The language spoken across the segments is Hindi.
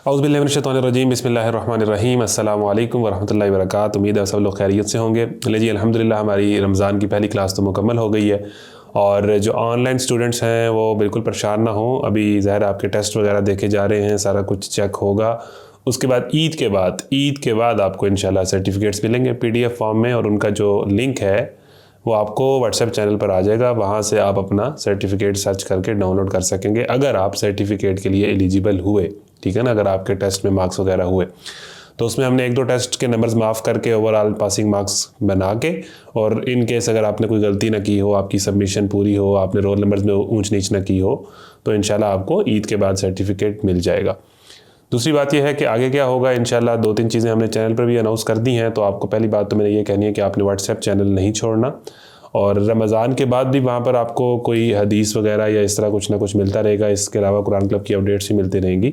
औज़ुबिल्लाहि बिस्मिल्लाहिर्रहमानिर्रहीम अस्सलामु अलैकुम वरहमतुल्लाहि वबरकातुहू। उम्मीद है सब लोग खैरियत से होंगे। जी अल्हम्दुलिल्लाह हमारी रमज़ान की पहली क्लास तो मुकम्मल हो गई है और जो ऑनलाइन स्टूडेंट्स हैं वो बिल्कुल परेशान ना हों। अभी ज़ाहिर आपके टेस्ट वगैरह देखे जा रहे हैं, सारा कुछ चेक होगा। उसके बाद ईद के बाद आपको इंशाल्लाह सर्टिफिकेट्स मिलेंगे PDF फॉर्म में, और उनका जो लिंक है वो आपको व्हाट्सएप चैनल पर आ जाएगा। वहाँ से आप अपना सर्टिफिकेट सर्च करके डाउनलोड कर सकेंगे अगर आप सर्टिफिकेट के लिए एलिजिबल हुए, ठीक है ना। अगर आपके टेस्ट में मार्क्स वगैरह हुए तो उसमें हमने 1-2 टेस्ट के नंबर्स माफ़ करके ओवरऑल पासिंग मार्क्स बना के, और इन केस अगर आपने कोई गलती ना की हो, आपकी सबमिशन पूरी हो, आपने रोल नंबर्स में ऊंच नीच ना की हो, तो इंशाल्लाह आपको ईद के बाद सर्टिफिकेट मिल जाएगा। दूसरी बात यह है कि आगे क्या होगा, इंशाल्लाह 2-3 चीज़ें हमने चैनल पर भी अनाउंस कर दी हैं। तो आपको पहली बात तो मैंने ये कहनी है कि आपने व्हाट्सएप चैनल नहीं छोड़ना, और रमज़ान के बाद भी वहाँ पर आपको कोई हदीस वगैरह या इस तरह कुछ ना कुछ मिलता रहेगा। इसके अलावा कुरान क्लब की अपडेट्स भी मिलती रहेंगी।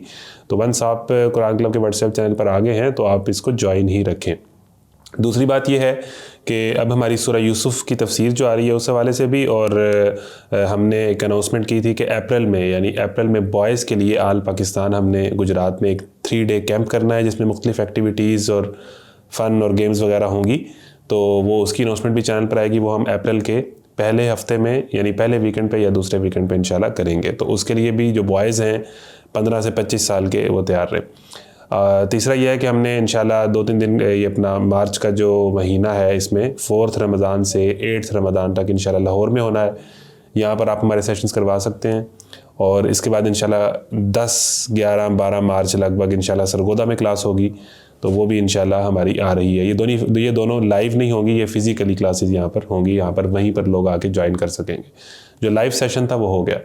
तो वंस आप कुरान क्लब के व्हाट्सएप चैनल पर आ गए हैं तो आप इसको ज्वाइन ही रखें। दूसरी बात यह है कि अब हमारी सूरह यूसुफ की तफसीर जो आ रही है उस हवाले से भी, और हमने एक अनाउंसमेंट की थी कि अप्रैल में बॉयज़ के लिए आल पाकिस्तान हमने गुजरात में एक 3 डे कैंप करना है, जिसमें मुख्तलिफ़ एक्टिविटीज़ और फ़न और गेम्स वगैरह होंगी। तो वो उसकी अनाउंसमेंट भी चैनल पर आएगी। वो हम अप्रैल के पहले हफ्ते में, यानी पहले वीकेंड पे या दूसरे वीकेंड पे इंशाल्लाह करेंगे। तो उसके लिए भी जो बॉयज़ हैं 15 से 25 साल के, वो तैयार रहे। तीसरा यह है कि हमने इंशाल्लाह 2-3 दिन, ये अपना मार्च का जो महीना है, इसमें 4th रमज़ान से 8th रमज़ान तक इंशाल्लाह लाहौर में होना है। यहाँ पर आप हमारे सेशंस करवा सकते हैं। और इसके बाद इंशाल्लाह 10, 11, 12 मार्च लगभग इंशाल्लाह सरगोदा में क्लास होगी। तो वो भी इंशाल्लाह हमारी आ रही है। ये दोनों लाइव नहीं होंगी, ये फ़िज़िकली क्लासेस यहाँ पर होंगी। यहाँ पर वहीं पर लोग आके ज्वाइन कर सकेंगे। जो लाइव सेशन था वो हो गया।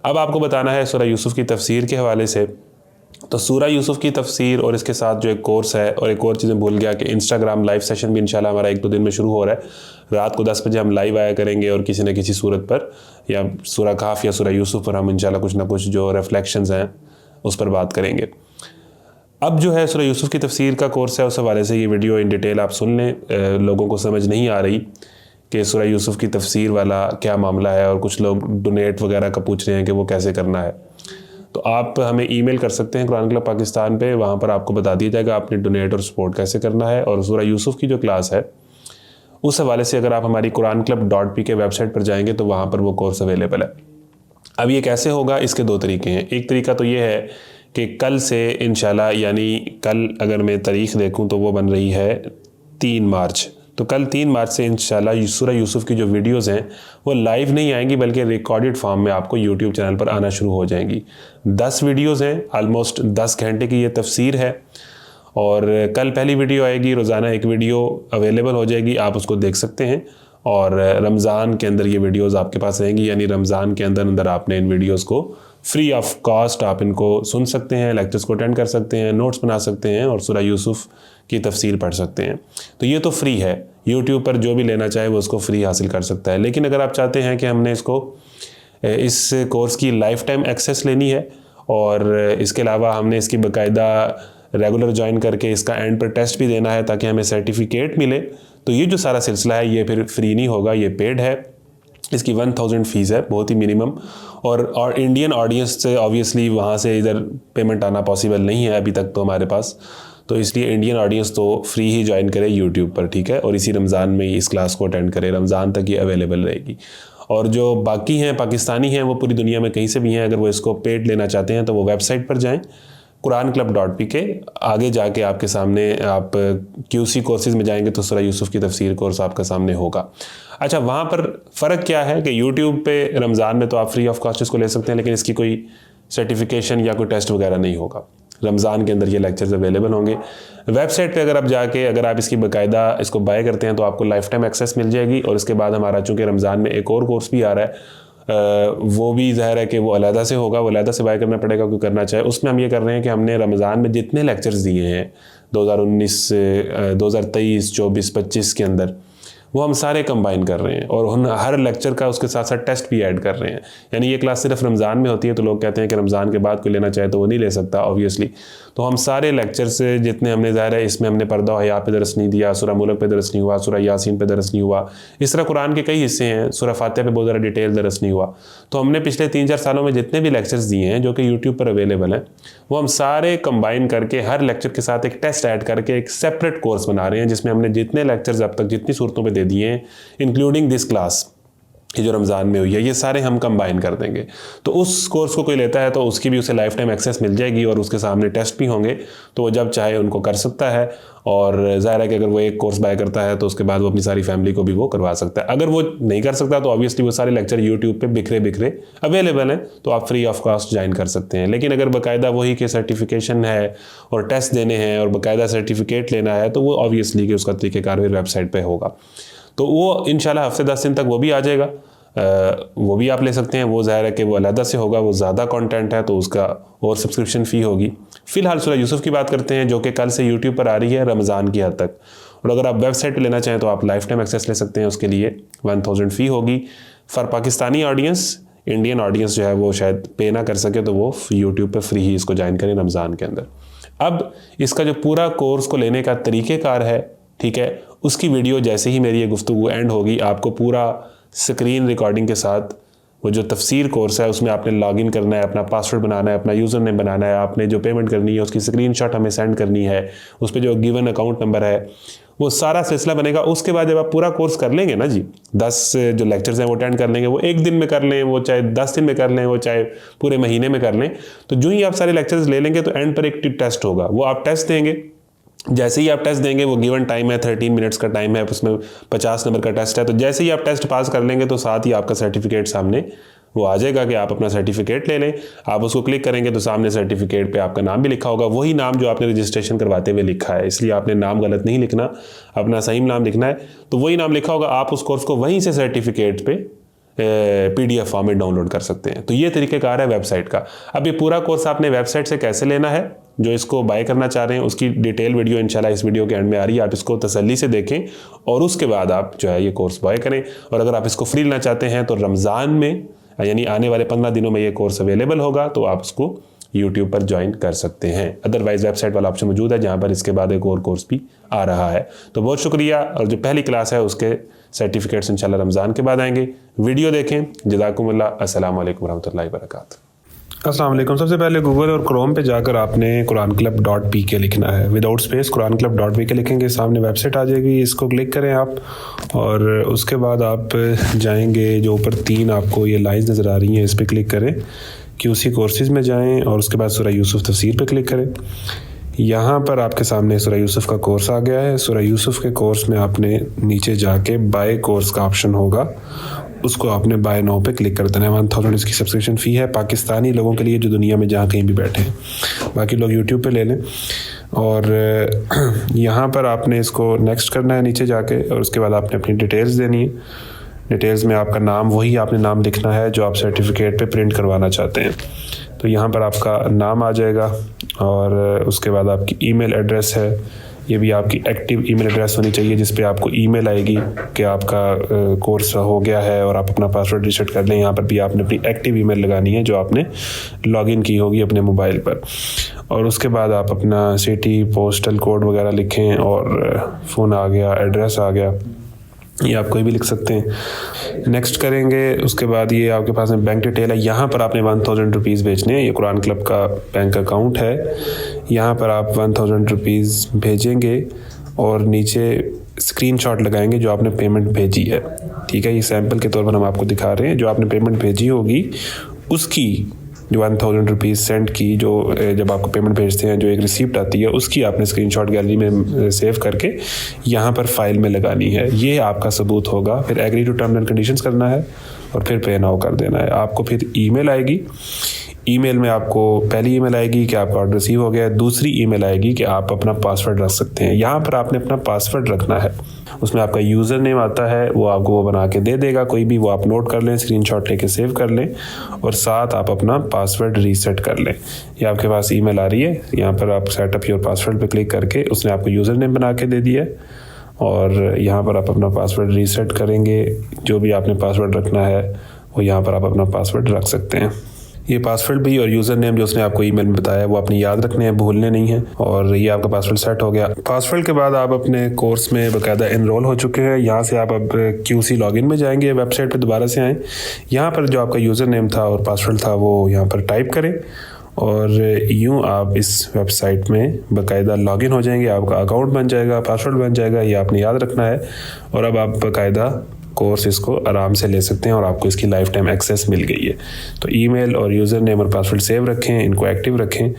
अब आपको बताना है सूरह यूसुफ की तफसीर के हवाले से। तो सूरह यूसुफ की तफसीर और इसके साथ जो एक कोर्स है, और एक और चीज़ भूल गया कि इंस्टाग्राम लाइव सेशन भी इंशाल्लाह हमारा 1-2 दिन में शुरू हो रहा है। रात को 10 बजे हम लाइव आया करेंगे, और किसी न किसी सूरत पर, या सूरह काफ या सूरह यूसुफ पर हम इंशाल्लाह कुछ ना कुछ जो रिफ्लेक्शंस हैं उस पर बात करेंगे। अब जो है सूरह यूसुफ की तफसीर का कोर्स है, उस हवाले से ये वीडियो इन डिटेल आप सुन लें। लोगों को समझ नहीं आ रही कि सूरह यूसुफ की तफसीर वाला क्या मामला है, और कुछ लोग डोनेट वगैरह का पूछ रहे हैं कि वो कैसे करना है। तो आप हमें ईमेल कर सकते हैं कुरान क्लब पाकिस्तान पे, वहाँ पर आपको बता दिया जाएगा आपने डोनेट और सपोर्ट कैसे करना है। और सूरह यूसुफ की जो क्लास है उस हवाले से अगर आप हमारी quran-club.pk वेबसाइट पर जाएंगे तो वहाँ पर वो कोर्स अवेलेबल है। अब ये कैसे होगा, इसके 2 तरीके हैं। एक तरीका तो ये है कि कल से इंशाल्लाह, यानी कल अगर मैं तारीख़ देखूँ तो वो बन रही है 3 मार्च। तो कल 3 मार्च से इंशाल्लाह सूरह यूसुफ की जो वीडियोस हैं वो लाइव नहीं आएंगी, बल्कि रिकॉर्डेड फॉर्म में आपको यूट्यूब चैनल पर आना शुरू हो जाएंगी। 10 वीडियोस हैं, ऑलमोस्ट 10 घंटे की ये तफसीर है। और कल पहली वीडियो आएगी, रोज़ाना एक वीडियो अवेलेबल हो जाएगी, आप उसको देख सकते हैं। और रमज़ान के अंदर ये वीडियोस आपके पास रहेंगी, यानी रमज़ान के अंदर आपने इन वीडियोस को फ्री ऑफ कॉस्ट आप इनको सुन सकते हैं, लेक्चर्स को अटेंड कर सकते हैं, नोट्स बना सकते हैं, और सूरह यूसुफ की तफसीर पढ़ सकते हैं। तो ये तो फ्री है, यूट्यूब पर जो भी लेना चाहे वो उसको फ्री हासिल कर सकता है। लेकिन अगर आप चाहते हैं कि हमने इस कोर्स की लाइफ टाइम एक्सेस लेनी है, और इसके अलावा हमने इसकी बाकायदा रेगुलर ज्वाइन करके इसका एंड पर टेस्ट भी देना है ताकि हमें सर्टिफिकेट मिले, तो ये जो सारा सिलसिला है ये फिर फ्री नहीं होगा, ये पेड है। इसकी 1000 फ़ीस है, बहुत ही मिनिमम। और इंडियन ऑडियंस से ऑब्वियसली वहाँ से इधर पेमेंट आना पॉसिबल नहीं है अभी तक तो हमारे पास, तो इसलिए इंडियन ऑडियंस तो फ्री ही ज्वाइन करे यूट्यूब पर, ठीक है। और इसी रमज़ान में ही इस क्लास को अटेंड करे, रमज़ान तक ये अवेलेबल रहेगी। और जो बाकी हैं पाकिस्तानी हैं, वो पूरी दुनिया में कहीं से भी हैं, अगर वो इसको पेड लेना चाहते हैं तो वो वेबसाइट पर जाएँ quran-club.pk। आगे जाके आपके सामने आप QC कोर्सेज़ में जाएंगे तो सूरह यूसुफ की तफसीर कोर्स आपका सामने होगा। अच्छा, वहाँ पर फ़र्क क्या है कि यूट्यूब पे रमज़ान में तो आप फ्री ऑफ कॉस्ट इसको ले सकते हैं, लेकिन इसकी कोई सर्टिफिकेशन या कोई टेस्ट वगैरह नहीं होगा। रमज़ान के अंदर ये लेक्चर्स अवेलेबल होंगे। वेबसाइट पे अगर आप जाके अगर आप इसकी बाकायदा इसको बाय करते हैं तो आपको लाइफ टाइम एक्सेस मिल जाएगी। और इसके बाद हमारा चूँकि रमज़ान में एक और कोर्स भी आ रहा है, वो भी ज़ाहिर है कि वो अलहदा से होगा, वो अलहदा से बाय करना पड़ेगा कोई करना चाहे। उसमें हम ये कर रहे हैं कि हमने रमज़ान में जितने लेक्चर्स दिए हैं 2019, 2023, 24, 25 के अंदर, वो हम सारे कंबाइन कर रहे हैं और हम हर लेक्चर का उसके साथ साथ टेस्ट भी ऐड कर रहे हैं। यानी ये क्लास सिर्फ रमज़ान में होती है तो लोग कहते हैं कि रमज़ान के बाद कोई लेना चाहे तो वो नहीं ले सकता ऑब्वियसली। तो हम सारे लेक्चर से जितने हमने ज़ाहिर है इसमें हमने पर्दा हया पे दरस नहीं दिया, सूरह मुल्क पे दरस नहीं हुआ, सूरह यासीन पे दरस नहीं हुआ, इस तरह कुरान के कई हिस्से हैं, सूरह फातिहा पे बहुत ज़्यादा डिटेल दरस नहीं हुआ। तो हमने पिछले 3-4 सालों में जितने भी लेक्चर्स दिए हैं जो कि यूट्यूब पर अवेलेबल हैं वो हम सारे कंबाइन करके हर लेक्चर के साथ एक टेस्ट ऐड करके एक सेपरेट कोर्स बना रहे हैं, जिसमें हमने जितने लेक्चर्स अब तक जितनी सूरतों पे दे दिए हैं इंक्लूडिंग दिस क्लास ये जो रमज़ान में हुई है, ये सारे हम कंबाइन कर देंगे। तो उस कोर्स को कोई लेता है तो उसकी भी उसे लाइफ टाइम एक्सेस मिल जाएगी और उसके सामने टेस्ट भी होंगे, तो वो जब चाहे उनको कर सकता है। और ज़ाहिर है कि अगर वो एक कोर्स बाय करता है तो उसके बाद वो अपनी सारी फैमिली को भी वो करवा सकता है। अगर वो नहीं कर सकता तो ऑब्वियसली वो सारे लेक्चर यूट्यूब पे बिखरे अवेलेबल हैं, तो आप फ्री ऑफ कॉस्ट ज्वाइन कर सकते हैं। लेकिन अगर बाकायदा वही के सर्टिफिकेशन है और टेस्ट देने हैं और बाकायदा सर्टिफिकेट लेना है तो वो ऑब्वियसली कि उसका तरीक़ेकार वेबसाइट पर होगा। तो वो इंशाल्लाह हफ्ते 10 दिन तक वो भी आ जाएगा, वो भी आप ले सकते हैं। वो ज़ाहिर है कि वो अलहदा से होगा, वो ज़्यादा कंटेंट है तो उसका और सब्सक्रिप्शन फ़ी होगी। फ़िलहाल सूरह यूसुफ की बात करते हैं जो कि कल से यूट्यूब पर आ रही है रमज़ान की हद तक। और अगर आप वेबसाइट पर लेना चाहें तो आप लाइफ टाइम एक्सेस ले सकते हैं, उसके लिए 1000 फ़ी होगी। For Pakistani audience, Indian audience जो है वो शायद पे ना कर सके तो वो यूट्यूब पर फ्री ही इसको ज्वाइन करें रमज़ान के अंदर। अब इसका जो पूरा कोर्स को लेने का तरीक़ेकार है, ठीक है, उसकी वीडियो जैसे ही मेरी ये गुफ्तगू एंड होगी आपको पूरा स्क्रीन रिकॉर्डिंग के साथ वो जो तफसीर कोर्स है उसमें आपने लॉगिन करना है, अपना पासवर्ड बनाना है, अपना यूज़र नेम बनाना है, आपने जो पेमेंट करनी है उसकी स्क्रीनशॉट हमें सेंड करनी है, उस पर जो गिवन अकाउंट नंबर है वो सारा सिलसिला बनेगा। उसके बाद जब आप पूरा कोर्स कर लेंगे ना जी, 10 जो लेक्चर्स हैं वो अटेंड कर लेंगे, वो एक दिन में कर लें, वो चाहे 10 दिन में कर लें, वो चाहे पूरे महीने में कर लें, तो जो ही आप सारे लेक्चर्स ले लेंगे तो एंड पर एक टेस्ट होगा। वो आप टेस्ट देंगे, जैसे ही आप टेस्ट देंगे, वो गिवन टाइम है 13 मिनट्स का टाइम है, उसमें 50 नंबर का टेस्ट है, तो जैसे ही आप टेस्ट पास कर लेंगे तो साथ ही आपका सर्टिफिकेट सामने वो आ जाएगा कि आप अपना सर्टिफिकेट ले लें। आप उसको क्लिक करेंगे तो सामने सर्टिफिकेट पे आपका नाम भी लिखा होगा, वही नाम जो आपने रजिस्ट्रेशन करवाते हुए लिखा है, इसलिए आपने नाम गलत नहीं लिखना, अपना सही नाम लिखना है। तो वही नाम लिखा होगा, आप उस कोर्स को वहीं से सर्टिफिकेट पे PDF फॉर्म में डाउनलोड कर सकते हैं। तो ये तरीक़ेकार है वेबसाइट का। अब ये पूरा कोर्स आपने वेबसाइट से कैसे लेना है, जो इसको बाय करना चाह रहे हैं उसकी डिटेल वीडियो इंशाल्लाह इस वीडियो के एंड में आ रही है, आप इसको तसल्ली से देखें और उसके बाद आप जो है ये कोर्स बाय करें। और अगर आप इसको फ्री लेना चाहते हैं तो रमज़ान में यानी आने वाले 15 दिनों में ये कोर्स अवेलेबल होगा, तो आप उसको यूट्यूब पर ज्वाइन कर सकते हैं। अदरवाइज़ वेबसाइट वाला ऑप्शन मौजूद है जहाँ पर इसके बाद एक और कोर्स भी आ रहा है। तो बहुत शुक्रिया। और जो पहली क्लास है उसके सर्टिफिकेट्स इंशाल्लाह रमज़ान के बाद आएंगे। वीडियो देखें। जज़ाकुमुल्लाह। अस्सलाम वालेकुम रहमतुल्लाहि व बरकातुहू। अस्सलाम वालेकुम। सबसे पहले गूगल और क्रोम पे जाकर आपने कुरानक्लब.pk लिखना है, विदाउट स्पेस कुरानक्लब.pk लिखेंगे, सामने वेबसाइट आ जाएगी, इसको क्लिक करें आप और उसके बाद आप जाएंगे, जो ऊपर 3 आपको ये लाइंस नज़र आ रही हैं इस पर क्लिक करें, QC कोर्सेज़ में जाएं और उसके बाद सूरह यूसुफ तफसीर पे क्लिक करें। यहाँ पर आपके सामने सूरह यूसुफ का कोर्स आ गया है। सूरह यूसुफ के कोर्स में आपने नीचे जाके बाय कोर्स का ऑप्शन होगा, उसको आपने बाय नाउ पे क्लिक कर देना है। 1000 इसकी सब्सक्रिप्शन फ़ी है पाकिस्तानी लोगों के लिए जो दुनिया में जहाँ कहीं भी बैठे हैं, बाकी लोग यूट्यूब पे ले लें। और यहाँ पर आपने इसको नेक्स्ट करना है नीचे जाके और उसके बाद आपने अपनी डिटेल्स देनी है। डिटेल्स में आपका नाम, वही आपने नाम लिखना है जो आप सर्टिफिकेट पे प्रिंट करवाना चाहते हैं। तो यहाँ पर आपका नाम आ जाएगा और उसके बाद आपकी ईमेल एड्रेस है, ये भी आपकी एक्टिव ईमेल एड्रेस होनी चाहिए जिस पे आपको ईमेल आएगी कि आपका कोर्स हो गया है और आप अपना पासवर्ड रीसेट कर लें। यहाँ पर भी आपने अपनी एक्टिव ईमेल लगानी है जो आपने लॉगिन की होगी अपने मोबाइल पर। और उसके बाद आप अपना सिटी, पोस्टल कोड वगैरह लिखें और फ़ोन आ गया, एड्रेस आ गया, ये आप कोई भी लिख सकते हैं। नेक्स्ट करेंगे, उसके बाद ये आपके पास में बैंक डिटेल है। यहाँ पर आपने 1000 रुपीज़ भेजने हैं, ये कुरान क्लब का बैंक अकाउंट है। यहाँ पर आप 1000 रुपीज़ भेजेंगे और नीचे स्क्रीनशॉट लगाएंगे जो आपने पेमेंट भेजी है, ठीक है। ये सैंपल के तौर पर हम आपको दिखा रहे हैं। जो आपने पेमेंट भेजी होगी उसकी जो 1000 रुपीज़ सेंड की, जो जब आपको पेमेंट भेजते हैं जो एक रिसीप्ट आती है, उसकी आपने स्क्रीनशॉट गैलरी में सेव करके यहाँ पर फाइल में लगानी है। ये आपका सबूत होगा। फिर agree to terms and conditions करना है और फिर पे नाउ कर देना है। आपको फिर ईमेल आएगी, ईमेल में आपको पहली ईमेल आएगी कि आपका ऑर्डर रिसीव हो गया है, दूसरी ईमेल आएगी कि आप अपना पासवर्ड रख सकते हैं। यहाँ पर आपने अपना पासवर्ड रखना है, उसमें आपका यूज़र नेम आता है, वो आपको वो बना के दे देगा कोई भी, वो आप नोट कर लें, स्क्रीनशॉट लेके सेव कर लें और साथ आप अपना पासवर्ड रीसेट कर लें। ये आपके पास ईमेल आ रही है, यहाँ पर आप सेटअप योर पासवर्ड पे क्लिक करके उसने आपको यूज़र नेम बना के दे दिया है और यहाँ पर आप अपना पासवर्ड रीसेट करेंगे। जो भी आपने पासवर्ड रखना है वो यहाँ पर आप अपना पासवर्ड रख सकते हैं। ये पासवर्ड भी और यूज़र नेम जो उसने आपको ईमेल में बताया वो अपनी याद रखने हैं, भूलने नहीं है। और ये आपका पासवर्ड सेट हो गया। पासवर्ड के बाद आप अपने कोर्स में बाकायदा इनरोल हो चुके हैं। यहाँ से आप अब QC लॉगिन में जाएंगे, वेबसाइट पे दोबारा से आएँ। यहाँ पर जो आपका यूज़र नेम था और पासवर्ड था वो यहाँ पर टाइप करें और यूँ आप इस वेबसाइट में बाकायदा लॉगिन हो जाएंगे। आपका अकाउंट बन जाएगा, पासवर्ड बन जाएगा, ये आपने याद रखना है। और अब आप बाकायदा कोर्स इसको आराम से ले सकते हैं और आपको इसकी लाइफ टाइम एक्सेस मिल गई है। तो ईमेल और यूज़र नेम और पासवर्ड सेव रखें, इनको एक्टिव रखें।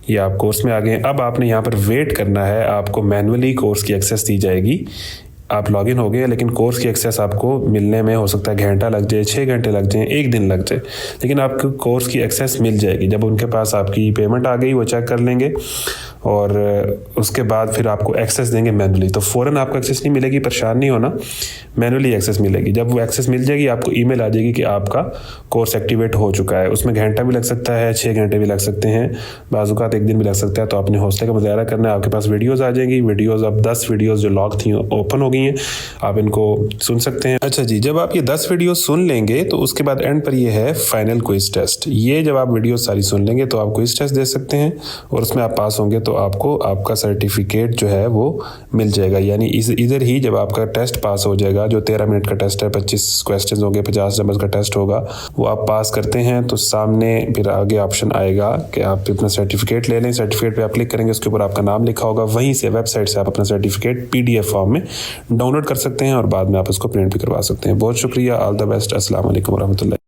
ये आप कोर्स में आ गए। अब आपने यहाँ पर वेट करना है, आपको मैनुअली कोर्स की एक्सेस दी जाएगी। आप लॉगिन हो गए लेकिन कोर्स की एक्सेस आपको मिलने में हो सकता है घंटा लग जाए, 6 घंटे लग जाए, 1 दिन लग जाए, लेकिन आपको कोर्स की एक्सेस मिल जाएगी। जब उनके पास आपकी पेमेंट आ गई वो चेक कर लेंगे और उसके बाद फिर आपको एक्सेस देंगे मैनुअली। तो फ़ौरन आपको एक्सेस नहीं मिलेगी, परेशान नहीं होना, मैनुअली एक्सेस मिलेगी। जब वो एक्सेस मिल जाएगी आपको ईमेल आ जाएगी कि आपका कोर्स एक्टिवेट हो चुका है। उसमें घंटा भी लग सकता है, 6 घंटे भी लग सकते हैं, बाज़-औक़ात 1 दिन भी लग सकता है। तो आपने हौसले का मुज़ाहरा करना है। आपके पास वीडियोज़ आ जाएंगी। वीडियोज़ अब 10 वीडियोज़ जो लॉक थी ओपन हो गई हैं, आप इनको सुन सकते हैं। अच्छा जी, जब आप ये 10 वीडियो सुन लेंगे तो उसके बाद एंड पर ये है फाइनल क्विज टेस्ट। ये जब आप वीडियो सारी सुन लेंगे तो आप क्विज टेस्ट दे सकते हैं और उसमें आप पास होंगे तो आपको आपका सर्टिफिकेट जो है वो मिल जाएगा। यानी इधर ही जब आपका टेस्ट पास हो जाएगा, जो 13 मिनट का टेस्ट है, 25 क्वेश्चन होंगे, 50 नंबर का टेस्ट होगा, वो आप पास करते हैं तो सामने फिर आगे ऑप्शन आएगा कि आप अपना सर्टिफिकेट ले लें। सर्टिफिकेट पे आप क्लिक करेंगे, उसके ऊपर आपका नाम लिखा होगा। वहीं से वेबसाइट से आप अपना सर्टिफिकेट PDF फॉर्म में डाउनलोड कर सकते हैं और बाद में आप उसको प्रिंट भी करवा सकते हैं। बहुत शुक्रिया। All the best. अस्सलाम वालेकुम रहमतुल्लाह।